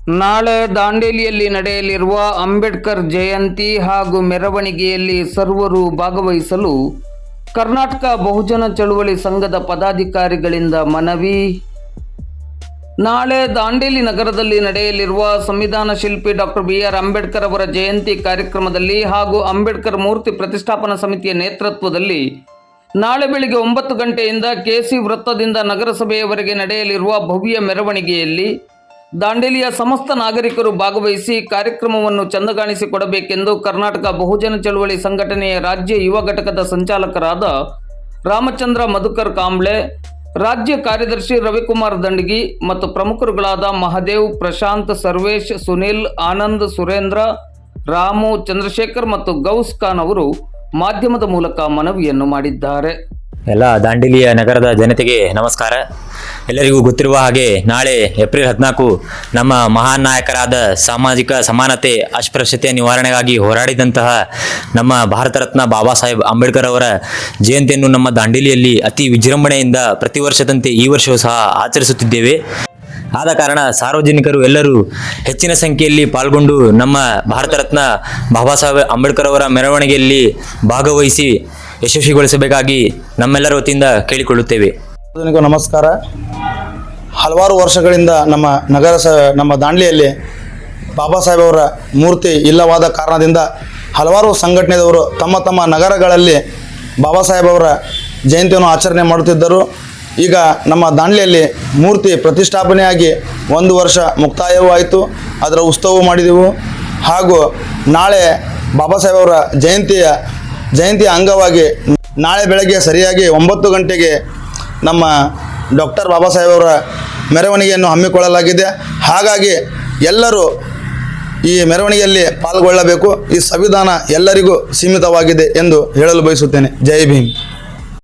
ನಾಳೆ ದಾಂಡೇಲಿಯಲ್ಲಿ ನಡೆಯಲಿರುವ ಅಂಬೇಡ್ಕರ್ ಜಯಂತಿ ಹಾಗೂ ಮೆರವಣಿಗೆಯಲ್ಲಿ ಸರ್ವರು ಭಾಗವಹಿಸಲು ಕರ್ನಾಟಕ ಬಹುಜನ ಚಳುವಳಿ ಸಂಘದ ಪದಾಧಿಕಾರಿಗಳಿಂದ ಮನವಿ. ನಾಳೆ ದಾಂಡೇಲಿ ನಗರದಲ್ಲಿ ನಡೆಯಲಿರುವ ಸಂವಿಧಾನ ಶಿಲ್ಪಿ ಡಾಕ್ಟರ್ ಬಿ.ಆರ್. ಅಂಬೇಡ್ಕರ್ ಅವರ ಜಯಂತಿ ಕಾರ್ಯಕ್ರಮದಲ್ಲಿ ಹಾಗೂ ಅಂಬೇಡ್ಕರ್ ಮೂರ್ತಿ ಪ್ರತಿಷ್ಠಾಪನಾ ಸಮಿತಿಯ ನೇತೃತ್ವದಲ್ಲಿ ನಾಳೆ ಬೆಳಿಗ್ಗೆ 9 ಗಂಟೆಯಿಂದ ಕೆಸಿ ವೃತ್ತದಿಂದ ನಗರಸಭೆಯವರೆಗೆ ನಡೆಯಲಿರುವ ಭವ್ಯ ಮೆರವಣಿಗೆಯಲ್ಲಿ ದಾಂಡೇಲಿಯ ಸಮಸ್ತ ನಾಗರಿಕರು ಭಾಗವಹಿಸಿ ಕಾರ್ಯಕ್ರಮವನ್ನು ಚಂದಗಾಣಿಸಿಕೊಡಬೇಕೆಂದು ಕರ್ನಾಟಕ ಬಹುಜನ ಚಳುವಳಿ ಸಂಘಟನೆಯ ರಾಜ್ಯ ಯುವ ಘಟಕದ ಸಂಚಾಲಕರಾದ ರಾಮಚಂದ್ರ ಮಧುಕರ್ ಕಾಂಬ್ಳೆ, ರಾಜ್ಯ ಕಾರ್ಯದರ್ಶಿ ರವಿಕುಮಾರ್ ದಂಡಗಿ ಮತ್ತು ಪ್ರಮುಖರುಗಳಾದ ಮಹದೇವ್, ಪ್ರಶಾಂತ್, ಸರ್ವೇಶ್, ಸುನಿಲ್, ಆನಂದ್, ಸುರೇಂದ್ರ, ರಾಮು, ಚಂದ್ರಶೇಖರ್ ಮತ್ತು ಗೌಸ್ ಖಾನ್ ಅವರು ಮಾಧ್ಯಮದ ಮೂಲಕ ಮನವಿಯನ್ನು ಮಾಡಿದ್ದಾರೆ. ಎಲ್ಲ ದಾಂಡೇಲಿಯ ನಗರದ ಜನತೆಗೆ ನಮಸ್ಕಾರ. ಎಲ್ಲರಿಗೂ ಗೊತ್ತಿರುವ ಹಾಗೆ ನಾಳೆ ಏಪ್ರಿಲ್ 14 ನಮ್ಮ ಮಹಾನ್ ನಾಯಕರಾದ ಸಾಮಾಜಿಕ ಸಮಾನತೆ ಅಸ್ಪೃಶ್ಯತೆಯ ನಿವಾರಣೆಗಾಗಿ ಹೋರಾಡಿದಂತಹ ನಮ್ಮ ಭಾರತ ರತ್ನ ಬಾಬಾ ಸಾಹೇಬ್ ಅಂಬೇಡ್ಕರ್ ಅವರ ಜಯಂತಿಯನ್ನು ನಮ್ಮ ದಾಂಡೇಲಿಯಲ್ಲಿ ಅತಿ ವಿಜೃಂಭಣೆಯಿಂದ ಪ್ರತಿ ವರ್ಷದಂತೆ ಈ ವರ್ಷವೂ ಸಹ ಆಚರಿಸುತ್ತಿದ್ದೇವೆ. ಆದ ಕಾರಣ ಸಾರ್ವಜನಿಕರು ಎಲ್ಲರೂ ಹೆಚ್ಚಿನ ಸಂಖ್ಯೆಯಲ್ಲಿ ಪಾಲ್ಗೊಂಡು ನಮ್ಮ ಭಾರತ ರತ್ನ ಬಾಬಾ ಸಾಹೇಬ್ ಅಂಬೇಡ್ಕರ್ ಅವರ ಮೆರವಣಿಗೆಯಲ್ಲಿ ಭಾಗವಹಿಸಿ ಯಶಸ್ವಿಗೊಳಿಸಬೇಕಾಗಿ ನಮ್ಮೆಲ್ಲರ ವತಿಯಿಂದ ಕೇಳಿಕೊಳ್ಳುತ್ತೇವೆ. ನಮಸ್ಕಾರ. ಹಲವಾರು ವರ್ಷಗಳಿಂದ ನಮ್ಮ ದಾಂಡೇಲಿಯಲ್ಲಿ ಬಾಬಾ ಸಾಹೇಬ್ ಅವರ ಮೂರ್ತಿ ಇಲ್ಲವಾದ ಕಾರಣದಿಂದ ಹಲವಾರು ಸಂಘಟನೆದವರು ತಮ್ಮ ನಗರಗಳಲ್ಲಿ ಬಾಬಾ ಸಾಹೇಬ್ ಅವರ ಜಯಂತಿಯನ್ನು ಆಚರಣೆ ಮಾಡುತ್ತಿದ್ದರು. ಈಗ ನಮ್ಮ ದಾಂಡೇಲಿಯಲ್ಲಿ ಮೂರ್ತಿ ಪ್ರತಿಷ್ಠಾಪನೆಯಾಗಿ 1 ವರ್ಷ ಮುಕ್ತಾಯವೂ ಆಯಿತು. ಅದರ ಉತ್ಸವ ಮಾಡಿದೆವು. ಹಾಗೂ ನಾಳೆ ಬಾಬಾ ಸಾಹೇಬ್ ಅವರ ಜಯಂತಿಯ ಅಂಗವಾಗಿ ನಾಳೆ ಬೆಳಗ್ಗೆ ಸರಿಯಾಗಿ 9 ಗಂಟೆಗೆ ನಮ್ಮ ಡಾಕ್ಟರ್ ಬಾಬಾ ಸಾಹೇಬ್ ಅವರ ಮೆರವಣಿಗೆಯನ್ನು ಹಮ್ಮಿಕೊಳ್ಳಲಾಗಿದೆ. ಹಾಗಾಗಿ ಎಲ್ಲರೂ ಈ ಮೆರವಣಿಗೆಯಲ್ಲಿ ಪಾಲ್ಗೊಳ್ಳಬೇಕು. ಈ ಸಂವಿಧಾನ ಎಲ್ಲರಿಗೂ ಸೀಮಿತವಾಗಿದೆ ಎಂದು ಹೇಳಲು ಬಯಸುತ್ತೇನೆ. ಜೈ ಭೀಮ್.